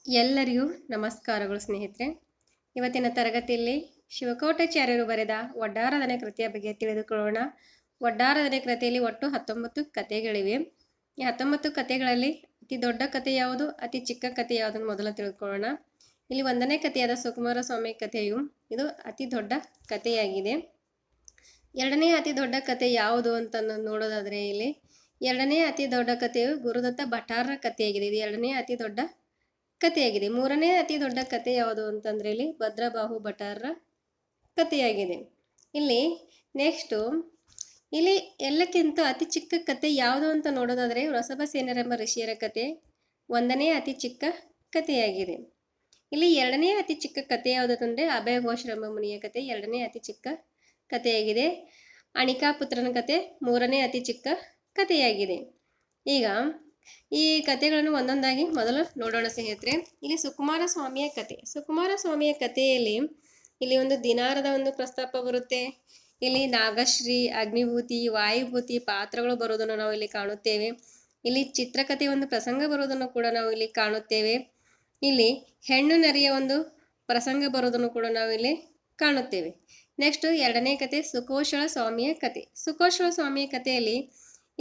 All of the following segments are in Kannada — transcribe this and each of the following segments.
ಎಲ್ಲರಿಗೂ ನಮಸ್ಕಾರಗಳು ಸ್ನೇಹಿತರೆ. ಇವತ್ತಿನ ತರಗತಿಯಲ್ಲಿ ಶಿವಕೋಟಾಚಾರ್ಯರು ಬರೆದ ಒಡ್ಡಾರದನೆ ಕೃತಿಯ ಬಗ್ಗೆ ತಿಳಿದುಕೊಳ್ಳೋಣ. ಒಡ್ಡಾರದನೆ ಕೃತಿಯಲ್ಲಿ ಒಟ್ಟು 19 ಕಥೆಗಳಿವೆ. ಈ 19 ಕಥೆಗಳಲ್ಲಿ ಅತಿ ದೊಡ್ಡ ಕಥೆ ಯಾವುದು, ಅತಿ ಚಿಕ್ಕ ಕಥೆ ಯಾವುದು ಮೊದಲು ತಿಳ್ಕೊಳ್ಳೋಣ. ಇಲ್ಲಿ 1ನೇ ಕಥೆಯಾದ ಸುಕುಮಾರ ಸ್ವಾಮಿ ಕಥೆಯು ಇದು ಅತಿ ದೊಡ್ಡ ಕಥೆಯಾಗಿದೆ. 2ನೇ ಅತಿ ದೊಡ್ಡ ಕಥೆ ಯಾವುದು ಅಂತ ನೋಡೋದಾದ್ರೆ ಇಲ್ಲಿ 2ನೇ ಅತಿ ದೊಡ್ಡ ಕಥೆಯು ಗುರುದತ್ತ ಭಟ್ಟಾರರ ಕಥೆಯಾಗಿದೆ. ಇದು 2ನೇ ಅತಿ ದೊಡ್ಡ ಕಥೆಯಾಗಿದೆ. 3ನೇ ಅತಿ ದೊಡ್ಡ ಕಥೆ ಯಾವುದು ಅಂತಂದ್ರೆ ಇಲ್ಲಿ ಭದ್ರಬಾಹು ಭಟ್ಟಾರರ ಕಥೆಯಾಗಿದೆ. ಇಲ್ಲಿ ನೆಕ್ಸ್ಟು ಇಲ್ಲಿ ಎಲ್ಲಕ್ಕಿಂತ ಅತಿ ಚಿಕ್ಕ ಕಥೆ ಯಾವುದು ಅಂತ ನೋಡೋದಾದ್ರೆ ವೃಷಭಸೇನರೆಂಬ ಋಷಿಯರ ಕಥೆ 1ನೇ ಅತಿ ಚಿಕ್ಕ ಕಥೆಯಾಗಿದೆ. ಇಲ್ಲಿ 2ನೇ ಅತಿ ಚಿಕ್ಕ ಕಥೆ ಯಾವುದಂದ್ರೆ ಅಭಯಘೋಷರೆಂಬ ಮುನಿಯ ಕಥೆ 2ನೇ ಅತಿ ಚಿಕ್ಕ ಕಥೆಯಾಗಿದೆ. ಅಣಿಕಾಪುತ್ರನ ಕಥೆ 3ನೇ ಅತಿ ಚಿಕ್ಕ ಕಥೆಯಾಗಿದೆ. ಈಗ ಈ ಕಥೆಗಳನ್ನು ಒಂದೊಂದಾಗಿ ಮೊದಲು ನೋಡೋಣ ಸ್ನೇಹಿತರೆ. ಇಲ್ಲಿ ಸುಕುಮಾರ ಸ್ವಾಮಿಯ ಕಥೆ. ಸುಕುಮಾರ ಸ್ವಾಮಿಯ ಕಥೆಯಲ್ಲಿ ಇಲ್ಲಿ ಒಂದು ದಿನಾರದ ಒಂದು ಪ್ರಸ್ತಾಪ ಬರುತ್ತೆ. ಇಲ್ಲಿ ನಾಗಶ್ರೀ, ಅಗ್ನಿಭೂತಿ, ವಾಯುಭೂತಿ ಪಾತ್ರಗಳು ಬರುವುದನ್ನು ನಾವು ಇಲ್ಲಿ ಕಾಣುತ್ತೇವೆ. ಇಲ್ಲಿ ಚಿತ್ರಕಥೆ ಒಂದು ಪ್ರಸಂಗ ಬರುವುದನ್ನು ಕೂಡ ನಾವು ಇಲ್ಲಿ ಕಾಣುತ್ತೇವೆ. ಇಲ್ಲಿ ಹೆಣ್ಣು ನರಿಯ ಒಂದು ಪ್ರಸಂಗ ಬರುವುದನ್ನು ಕೂಡ ನಾವು ಇಲ್ಲಿ ಕಾಣುತ್ತೇವೆ. ನೆಕ್ಸ್ಟ್ 2ನೇ ಕಥೆ ಸುಕೋಷಳ ಸ್ವಾಮಿಯ ಕಥೆ. ಸುಕೋಷಳ ಸ್ವಾಮಿಯ ಕಥೆಯಲ್ಲಿ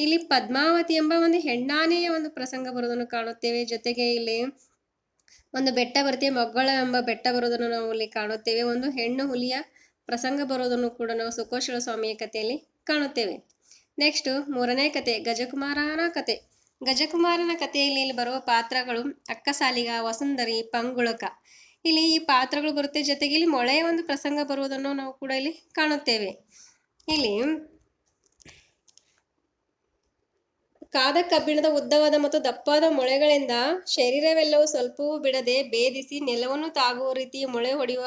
ಇಲ್ಲಿ ಪದ್ಮಾವತಿ ಎಂಬ ಒಂದು ಹೆಣ್ಣಾನೆಯ ಒಂದು ಪ್ರಸಂಗ ಬರುವುದನ್ನು ಕಾಣುತ್ತೇವೆ. ಜೊತೆಗೆ ಇಲ್ಲಿ ಒಂದು ಬೆಟ್ಟ ಬರುತ್ತೆ, ಮೊಗ್ಗಳ ಎಂಬ ಬೆಟ್ಟ ಬರುವುದನ್ನು ನಾವು ಇಲ್ಲಿ ಕಾಣುತ್ತೇವೆ. ಒಂದು ಹೆಣ್ಣು ಹುಲಿಯ ಪ್ರಸಂಗ ಬರುವುದನ್ನು ಕೂಡ ನಾವು ಸುಕೋಷಳ ಸ್ವಾಮಿಯ ಕಥೆಯಲ್ಲಿ ಕಾಣುತ್ತೇವೆ. ನೆಕ್ಸ್ಟ್ 3ನೇ ಕಥೆ ಗಜಕುಮಾರನ ಕಥೆ. ಗಜಕುಮಾರನ ಕಥೆಯಲ್ಲಿ ಇಲ್ಲಿ ಬರುವ ಪಾತ್ರಗಳು ಅಕ್ಕಸಾಲಿಗ, ವಸುಂಧರಿ, ಪಂಗುಳಕ. ಇಲ್ಲಿ ಈ ಪಾತ್ರಗಳು ಬರುತ್ತೆ. ಜೊತೆಗೆ ಇಲ್ಲಿ ಮೊಳೆಯ ಒಂದು ಪ್ರಸಂಗ ಬರುವುದನ್ನು ನಾವು ಕೂಡ ಇಲ್ಲಿ ಕಾಣುತ್ತೇವೆ. ಇಲ್ಲಿ ಕಾದ ಕಬ್ಬಿಣದ ಉದ್ದವಾದ ಮತ್ತು ದಪ್ಪವಾದ ಮೊಳೆಗಳಿಂದ ಶರೀರವೆಲ್ಲವೂ ಸ್ವಲ್ಪವೂ ಬಿಡದೆ ಭೇದಿಸಿ ನೆಲವನ್ನು ತಾಗುವ ರೀತಿ ಮೊಳೆ ಹೊಡೆಯುವ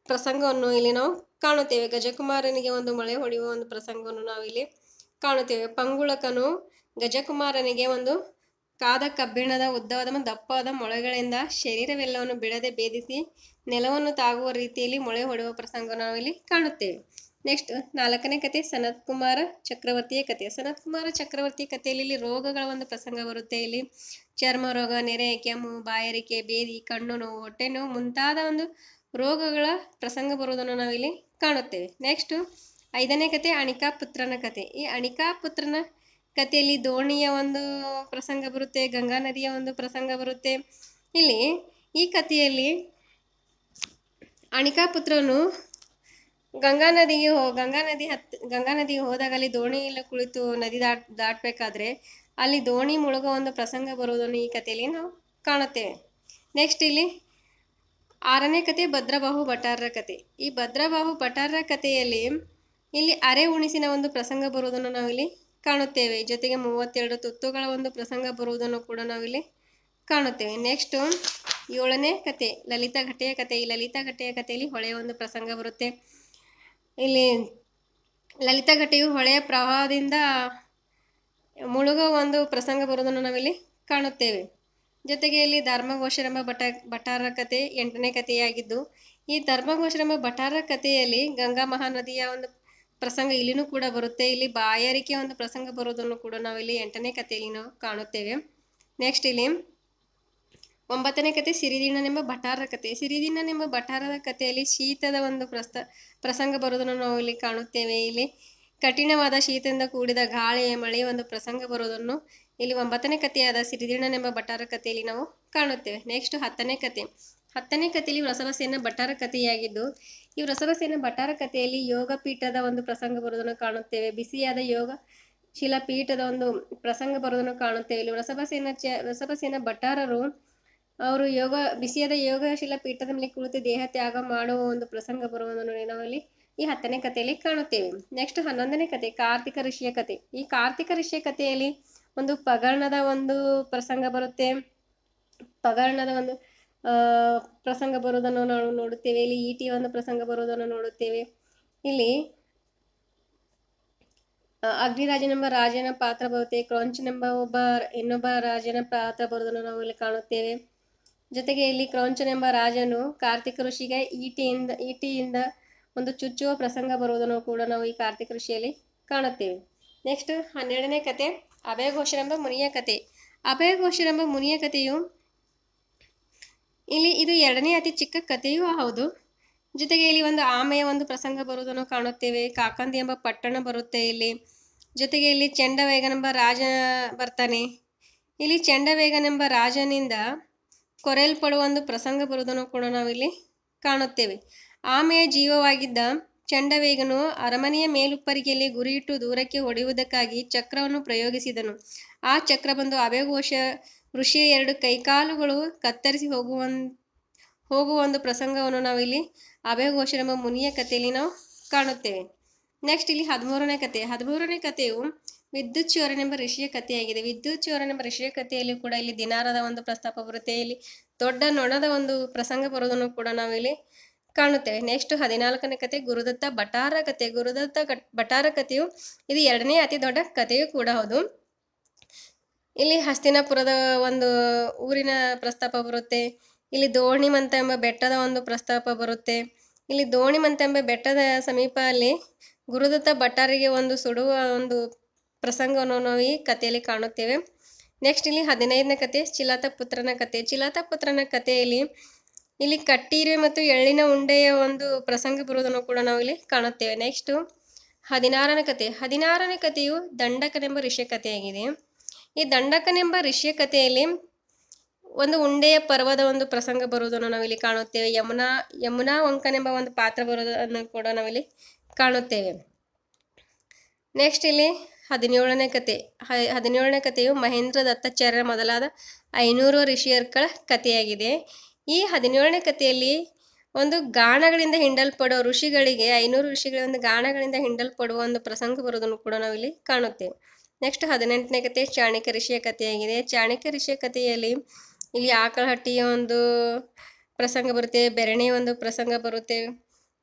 ಪ್ರಸಂಗವನ್ನು ಇಲ್ಲಿ ನಾವು ಕಾಣುತ್ತೇವೆ. ಗಜಕುಮಾರನಿಗೆ ಒಂದು ಮೊಳೆ ಹೊಡೆಯುವ ಒಂದು ಪ್ರಸಂಗವನ್ನು ನಾವು ಇಲ್ಲಿ ಕಾಣುತ್ತೇವೆ. ಪಂಗುಳಕನು ಗಜಕುಮಾರನಿಗೆ ಒಂದು ಕಾದ ಕಬ್ಬಿಣದ ಉದ್ದವಾದ ಮತ್ತು ದಪ್ಪವಾದ ಮೊಳೆಗಳಿಂದ ಶರೀರವೆಲ್ಲವನ್ನು ಬಿಡದೆ ಭೇದಿಸಿ ನೆಲವನ್ನು ತಾಗುವ ರೀತಿಯಲ್ಲಿ ಮೊಳೆ ಹೊಡೆಯುವ ಪ್ರಸಂಗವನ್ನು ನಾವು ಇಲ್ಲಿ ಕಾಣುತ್ತೇವೆ. ನೆಕ್ಸ್ಟ್ 4ನೇ ಕಥೆ ಸನತ್ ಕುಮಾರ ಚಕ್ರವರ್ತಿಯ ಕಥೆ. ಸನತ್ ಕುಮಾರ ಚಕ್ರವರ್ತಿ ಕಥೆಯಲ್ಲಿ ಇಲ್ಲಿ ರೋಗಗಳ ಒಂದು ಪ್ರಸಂಗ ಬರುತ್ತೆ. ಇಲ್ಲಿ ಚರ್ಮ ರೋಗ, ನೆರೆ, ಕೆಮ್ಮು, ಬಾಯಾರಿಕೆ, ಬೇದಿ, ಕಣ್ಣು ನೋವು, ಹೊಟ್ಟೆ ನೋವು ಮುಂತಾದ ಒಂದು ರೋಗಗಳ ಪ್ರಸಂಗ ಬರುವುದನ್ನು ನಾವಿಲ್ಲಿ ಕಾಣುತ್ತೇವೆ. ನೆಕ್ಸ್ಟ್ 5ನೇ ಕಥೆ ಅಣಿಕಾಪುತ್ರನ ಕಥೆ. ಈ ಅಣಿಕಾಪುತ್ರನ ಕಥೆಯಲ್ಲಿ ದೋಣಿಯ ಒಂದು ಪ್ರಸಂಗ ಬರುತ್ತೆ, ಗಂಗಾ ನದಿಯ ಒಂದು ಪ್ರಸಂಗ ಬರುತ್ತೆ. ಇಲ್ಲಿ ಈ ಕಥೆಯಲ್ಲಿ ಅಣಿಕಾಪುತ್ರನು ಗಂಗಾ ನದಿಗೆ ಹೋದಾಗ ಅಲ್ಲಿ ದೋಣಿಯಲ್ಲಿ ಕುಳಿತು ನದಿ ದಾಟಬೇಕಾದ್ರೆ ಅಲ್ಲಿ ದೋಣಿ ಮುಳುಗುವ ಒಂದು ಪ್ರಸಂಗ ಬರುವುದನ್ನು ಈ ಕಥೆಯಲ್ಲಿ ನಾವು ಕಾಣುತ್ತೇವೆ. ನೆಕ್ಸ್ಟ್ ಇಲ್ಲಿ 6ನೇ ಕಥೆ ಭದ್ರಬಾಹು ಭಟ್ಟಾರರ ಕಥೆ. ಈ ಭದ್ರಬಾಹು ಭಟ್ಟಾರರ ಕಥೆಯಲ್ಲಿ ಇಲ್ಲಿ ಅರೆ ಉಣಿಸಿನ ಒಂದು ಪ್ರಸಂಗ ಬರುವುದನ್ನು ನಾವಿಲ್ಲಿ ಕಾಣುತ್ತೇವೆ. ಜೊತೆಗೆ 32 ತುತ್ತುಗಳ ಒಂದು ಪ್ರಸಂಗ ಬರುವುದನ್ನು ಕೂಡ ನಾವಿಲ್ಲಿ ಕಾಣುತ್ತೇವೆ. ನೆಕ್ಸ್ಟ್ 7ನೇ ಕಥೆ ಲಲಿತಾ ಘಟ್ಟೆಯ ಕಥೆ. ಈ ಲಲಿತಾ ಘಟ್ಟೆಯ ಕಥೆಯಲ್ಲಿ ಹೊಳೆಯ ಒಂದು ಪ್ರಸಂಗ ಬರುತ್ತೆ. ಇಲ್ಲಿ ಲಲಿತಾ ಘಟ್ಟೆಯು ಹೊಳೆಯ ಪ್ರವಾಹದಿಂದ ಮುಳುಗುವ ಒಂದು ಪ್ರಸಂಗ ಬರುವುದನ್ನು ನಾವಿಲ್ಲಿ ಕಾಣುತ್ತೇವೆ. ಜೊತೆಗೆ ಇಲ್ಲಿ ಧರ್ಮಘೋಷರೆಂಬ ಭಟ್ಟಾರರ ಕಥೆ 8ನೇ ಕಥೆಯಾಗಿದ್ದು, ಈ ಧರ್ಮಘೋಷರೆಂಬ ಭಟ್ಟಾರರ ಕಥೆಯಲ್ಲಿ ಗಂಗಾ ಮಹಾನದಿಯ ಒಂದು ಪ್ರಸಂಗ ಇಲ್ಲಿನೂ ಕೂಡ ಬರುತ್ತೆ. ಇಲ್ಲಿ ಬಾಯಾರಿಕೆಯ ಒಂದು ಪ್ರಸಂಗ ಬರುವುದನ್ನು ಕೂಡ ನಾವಿಲ್ಲಿ 8ನೇ ಕಥೆಯಲ್ಲಿ ನಾವು ಕಾಣುತ್ತೇವೆ. ನೆಕ್ಸ್ಟ್ ಇಲ್ಲಿ 9ನೇ ಕಥೆ ಸಿರಿದಿಣ್ಣನೆಂಬ ಭಟ್ಟಾರರ ಕಥೆ. ಸಿರಿದಿಣ್ಣನೆಂಬ ಭಟ್ಟಾರರ ಕಥೆಯಲ್ಲಿ ಶೀತದ ಒಂದು ಪ್ರಸಂಗ ಬರುವುದನ್ನು ನಾವು ಇಲ್ಲಿ ಕಾಣುತ್ತೇವೆ. ಇಲ್ಲಿ ಕಠಿಣವಾದ ಶೀತದಿಂದ ಕೂಡಿದ ಗಾಳಿ, ಮಳೆಯ ಒಂದು ಪ್ರಸಂಗ ಬರುವುದನ್ನು ಇಲ್ಲಿ 9ನೇ ಕಥೆಯಾದ ಸಿರಿದಿಣ್ಣನೆಂಬ ಭಟ್ಟಾರರ ಕಥೆಯಲ್ಲಿ ನಾವು ಕಾಣುತ್ತೇವೆ. ನೆಕ್ಸ್ಟ್ 10ನೇ ಕಥೆ. 10ನೇ ಕಥೆಯಲ್ಲಿ ವೃಷಭಸೇನ ಭಟ್ಟಾರ ಕಥೆಯಾಗಿದ್ದು, ಈ ವೃಷಭಸೇನ ಭಟ್ಟಾರ ಕಥೆಯಲ್ಲಿ ಯೋಗ ಪೀಠದ ಒಂದು ಪ್ರಸಂಗ ಬರುವುದನ್ನು ಕಾಣುತ್ತೇವೆ. ಬಿಸಿಯಾದ ಯೋಗ ಶಿಲಾಪೀಠದ ಒಂದು ಪ್ರಸಂಗ ಬರುವುದನ್ನು ಕಾಣುತ್ತೇವೆ. ಇಲ್ಲಿ ವೃಷಭಸೇನ ಭಟ್ಟಾರರು ಅವರು ಬಿಸಿಯಾದ ಯೋಗಶೀಲ ಪೀಠದ ಮೇಲೆ ಕುಳಿತು ದೇಹ ತ್ಯಾಗ ಮಾಡುವ ಒಂದು ಪ್ರಸಂಗ ಬರುವುದನ್ನು ನಾವಿಲ್ಲಿ ಈ 10ನೇ ಕಥೆಯಲ್ಲಿ ಕಾಣುತ್ತೇವೆ. ನೆಕ್ಸ್ಟ್ 11ನೇ ಕಥೆ ಕಾರ್ತಿಕ ಋಷಿಯ ಕಥೆ. ಈ ಕಾರ್ತಿಕ ಋಷಿಯ ಕಥೆಯಲ್ಲಿ ಒಂದು ಪಗರ್ಣದ ಒಂದು ಪ್ರಸಂಗ ಬರುತ್ತೆ. ಪಗರ್ಣದ ಒಂದು ಪ್ರಸಂಗ ಬರುವುದನ್ನು ನಾವು ನೋಡುತ್ತೇವೆ. ಇಲ್ಲಿ ಈಟಿಯ ಒಂದು ಪ್ರಸಂಗ ಬರುವುದನ್ನು ನೋಡುತ್ತೇವೆ. ಇಲ್ಲಿ ಅಗ್ನಿರಾಜನೆಂಬ ರಾಜನ ಪಾತ್ರ ಬರುತ್ತೆ. ಕ್ರೌಂಚನೆಂಬ ಇನ್ನೊಬ್ಬ ರಾಜನ ಪಾತ್ರ ಬರುವುದನ್ನು ನಾವು ಇಲ್ಲಿ ಕಾಣುತ್ತೇವೆ. ಜೊತೆಗೆ ಇಲ್ಲಿ ಕ್ರೌಂಚನೆಂಬ ರಾಜನು ಕಾರ್ತಿಕ ಋಷಿಗೆ ಈಟಿಯಿಂದ ಒಂದು ಚುಚ್ಚುವ ಪ್ರಸಂಗ ಬರುವುದನ್ನು ಕೂಡ ನಾವು ಈ ಕಾರ್ತಿಕ ಋಷಿಯಲ್ಲಿ ಕಾಣುತ್ತೇವೆ. ನೆಕ್ಸ್ಟ್ 12ನೇ ಕಥೆ ಅಭಯಘೋಷರೆಂಬ ಮುನಿಯ ಕಥೆ. ಅಭಯಘೋಷರೆಂಬ ಮುನಿಯ ಕಥೆಯು ಇಲ್ಲಿ ಇದು ಎರಡನೇ ಅತಿ ಚಿಕ್ಕ ಕಥೆಯೂ ಹೌದು. ಜೊತೆಗೆ ಇಲ್ಲಿ ಒಂದು ಆಮೆಯ ಒಂದು ಪ್ರಸಂಗ ಬರುವುದನ್ನು ಕಾಣುತ್ತೇವೆ. ಕಾಕಂದಿ ಎಂಬ ಪಟ್ಟಣ ಬರುತ್ತೆ ಇಲ್ಲಿ. ಜೊತೆಗೆ ಇಲ್ಲಿ ಚೆಂಡವೇಗನೆಂಬ ರಾಜ ಬರ್ತಾನೆ. ಇಲ್ಲಿ ಚೆಂಡವೇಗನೆಂಬ ರಾಜನಿಂದ ಕೊರೆಯಲ್ಪಡುವ ಒಂದು ಪ್ರಸಂಗ ಬರುವುದನ್ನು ಕೂಡ ನಾವಿಲ್ಲಿ ಕಾಣುತ್ತೇವೆ. ಆಮೆಯ ಜೀವವಾಗಿದ್ದ ಚೆಂಡವೇಗನು ಅರಮನೆಯ ಮೇಲುಪ್ಪರಿಗೆಯಲ್ಲಿ ಗುರಿಯಿಟ್ಟು ದೂರಕ್ಕೆ ಹೊಡೆಯುವುದಕ್ಕಾಗಿ ಚಕ್ರವನ್ನು ಪ್ರಯೋಗಿಸಿದನು. ಆ ಚಕ್ರ ಬಂದು ಅಭಯಘೋಷ ಋಷಿಯ 2 ಕೈಕಾಲುಗಳು ಕತ್ತರಿಸಿ ಹೋಗುವ ಒಂದು ಪ್ರಸಂಗವನ್ನು ನಾವಿಲ್ಲಿ ಅಭಯಘೋಷನೆಂಬ ಮುನಿಯ ಕಥೆಯಲ್ಲಿ ನಾವು ಕಾಣುತ್ತೇವೆ. ನೆಕ್ಸ್ಟ್ ಇಲ್ಲಿ 13ನೇ ಕಥೆ. 13ನೇ ಕಥೆಯು ವಿದ್ಯುಚ್ಛೂರನೆಂಬ ಋಷಿಯ ಕಥೆಯಾಗಿದೆ. ವಿದ್ಯುಚ್ಛೂರನೆಂಬ ಋಷಿಯ ಕಥೆಯಲ್ಲಿ ಕೂಡ ಇಲ್ಲಿ ದಿನಾರದ ಒಂದು ಪ್ರಸ್ತಾಪ ಬರುತ್ತೆ. ಇಲ್ಲಿ ದೊಡ್ಡ ನೊಣದ ಒಂದು ಪ್ರಸಂಗ ಬರೋದನ್ನು ಕೂಡ ನಾವಿಲ್ಲಿ ಕಾಣುತ್ತೇವೆ. ನೆಕ್ಸ್ಟ್ 14ನೇ ಕಥೆ ಗುರುದತ್ತ ಭಟಾರ ಕಥೆ. ಗುರುದತ್ತ ಭಟಾರ ಕಥೆಯು ಇದು ಎರಡನೇ ಅತಿ ದೊಡ್ಡ ಕಥೆಯೂ ಕೂಡ ಹೌದು. ಇಲ್ಲಿ ಹಸ್ತಿನಾಪುರದ ಒಂದು ಊರಿನ ಪ್ರಸ್ತಾಪ ಬರುತ್ತೆ. ಇಲ್ಲಿ ದೋಣಿಮಂತ ಎಂಬ ಬೆಟ್ಟದ ಒಂದು ಪ್ರಸ್ತಾಪ ಬರುತ್ತೆ. ಇಲ್ಲಿ ದೋಣಿಮಂತ ಎಂಬ ಬೆಟ್ಟದ ಸಮೀಪ ಅಲ್ಲಿ ಗುರುದತ್ತ ಭಟಾರಿಗೆ ಒಂದು ಸುಡುವ ಒಂದು ಪ್ರಸಂಗವನ್ನು ನಾವು ಈ ಕಥೆಯಲ್ಲಿ ಕಾಣುತ್ತೇವೆ. ನೆಕ್ಸ್ಟ್ ಇಲ್ಲಿ 15ನೇ ಕಥೆ ಚಿಲತಪುತ್ರನ ಕಥೆ. ಚಿಲತಪುತ್ರನ ಕಥೆಯಲ್ಲಿ ಇಲ್ಲಿ ಕಟ್ಟಿರುವೆ ಮತ್ತು ಎಳ್ಳಿನ ಉಂಡೆಯ ಒಂದು ಪ್ರಸಂಗ ಬರುವುದನ್ನು ಕೂಡ ನಾವು ಇಲ್ಲಿ ಕಾಣುತ್ತೇವೆ. ನೆಕ್ಸ್ಟ್ 16ನೇ ಕಥೆ. 16ನೇ ಕಥೆಯು ದಂಡಕನೆಂಬ ಋಷಿಯ ಕಥೆಯಾಗಿದೆ. ಈ ದಂಡಕನೆಂಬ ಋಷಿಯ ಕಥೆಯಲ್ಲಿ ಒಂದು ಉಂಡೆಯ ಪರ್ವದ ಒಂದು ಪ್ರಸಂಗ ಬರುವುದನ್ನು ನಾವಿಲ್ಲಿ ಕಾಣುತ್ತೇವೆ. ಯಮುನಾ ವಂಕನೆಂಬ ಒಂದು ಪಾತ್ರ ಬರುವುದನ್ನು ಕೂಡ ನಾವಿಲ್ಲಿ ಕಾಣುತ್ತೇವೆ. ನೆಕ್ಸ್ಟ್ ಇಲ್ಲಿ 17ನೇ ಕಥೆ. 17ನೇ ಕಥೆಯು ಮಹೇಂದ್ರ ದತ್ತಾಚಾರ್ಯರ ಮೊದಲಾದ 500 ಋಷಿಯರ್ಗಳ ಕಥೆಯಾಗಿದೆ. ಈ 17ನೇ ಕಥೆಯಲ್ಲಿ ಒಂದು ಗಾಣಗಳಿಂದ ಹಿಂಡಲ್ಪಡುವ ಋಷಿಗಳಿಗೆ 500 ಋಷಿಗಳಿಂದ ಗಾಣಗಳಿಂದ ಹಿಂಡಲ್ಪಡುವ ಒಂದು ಪ್ರಸಂಗ ಬರುವುದನ್ನು ಕೂಡ ನಾವಿಲ್ಲಿ ಕಾಣುತ್ತೇವೆ. ನೆಕ್ಸ್ಟ್ 18ನೇ ಕಥೆ ಚಾಣಕ್ಯ ಋಷಿಯ ಕಥೆಯಾಗಿದೆ. ಚಾಣಕ್ಯ ಋಷಿಯ ಕಥೆಯಲ್ಲಿ ಇಲ್ಲಿ ಆಕಳಹಟ್ಟಿಯ ಒಂದು ಪ್ರಸಂಗ ಬರುತ್ತೆ. ಬೆರಣೆಯ ಒಂದು ಪ್ರಸಂಗ ಬರುತ್ತೆ.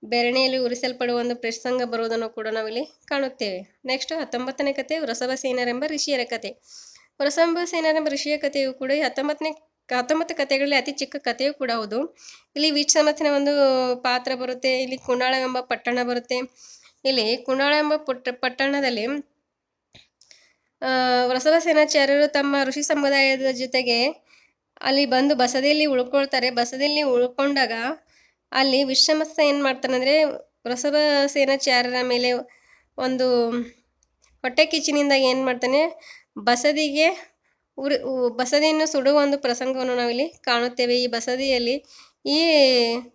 ಬೆರಣೆಯಲ್ಲಿ ಉರಿಸಲ್ಪಡುವ ಒಂದು ಪ್ರಸಂಗ ಬರುವುದನ್ನು ಕೂಡ ನಾವಿಲ್ಲಿ ಕಾಣುತ್ತೇವೆ. ನೆಕ್ಸ್ಟ್ 19ನೇ ಕಥೆ ವೃಷಭಸೇನರೆಂಬ ಋಷಿಯರ ಕಥೆ. ವೃಷಭಸೇನರೆಂಬ ಋಷಿಯ ಕಥೆಯು ಕೂಡ 19 ಕಥೆಗಳಲ್ಲಿ ಅತಿ ಚಿಕ್ಕ ಕಥೆಯೂ ಕೂಡ ಹೌದು. ಇಲ್ಲಿ ವಿಶ್ವಮಥನ ಒಂದು ಪಾತ್ರ ಬರುತ್ತೆ. ಇಲ್ಲಿ ಕುಣಾಳ ಎಂಬ ಪಟ್ಟಣ ಬರುತ್ತೆ. ಇಲ್ಲಿ ಕುಣಾಳ ಎಂಬ ಪಟ್ಟಣದಲ್ಲಿ ವೃಷಭಸೇನಾಚಾರ್ಯರು ತಮ್ಮ ಋಷಿ ಸಮುದಾಯದ ಜೊತೆಗೆ ಅಲ್ಲಿ ಬಂದು ಬಸದಿಯಲ್ಲಿ ಉಳ್ಕೊಳ್ತಾರೆ. ಬಸದಿಯಲ್ಲಿ ಉಳ್ಕೊಂಡಾಗ ಅಲ್ಲಿ ವಿಶ್ವಮಥ ಏನು ಮಾಡ್ತಾನೆ ಅಂದರೆ ವೃಷಭಸೇನಾಚಾರ್ಯರ ಮೇಲೆ ಒಂದು ಹೊಟ್ಟೆ ಕಿಚ್ಚಿನಿಂದ ಏನು ಮಾಡ್ತಾನೆ ಬಸದಿಯನ್ನು ಸುಡುವ ಒಂದು ಪ್ರಸಂಗವನ್ನು ನಾವಿಲ್ಲಿ ಕಾಣುತ್ತೇವೆ. ಈ ಬಸದಿಯಲ್ಲಿ ಈ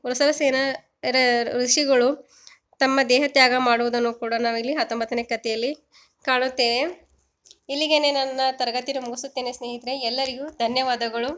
ವೃಷಭಸೇನ ಋಷಿಗಳು ತಮ್ಮ ದೇಹ ತ್ಯಾಗ ಮಾಡುವುದನ್ನು ಕೂಡ ನಾವಿಲ್ಲಿ 19ನೇ ಕಥೆಯಲ್ಲಿ ಕಾಣುತ್ತೇವೆ. ಇಲ್ಲಿಗೇನೆ ನನ್ನ ತರಗತಿಯನ್ನು ಮುಗಿಸುತ್ತೇನೆ ಸ್ನೇಹಿತರೆ. ಎಲ್ಲರಿಗೂ ಧನ್ಯವಾದಗಳು.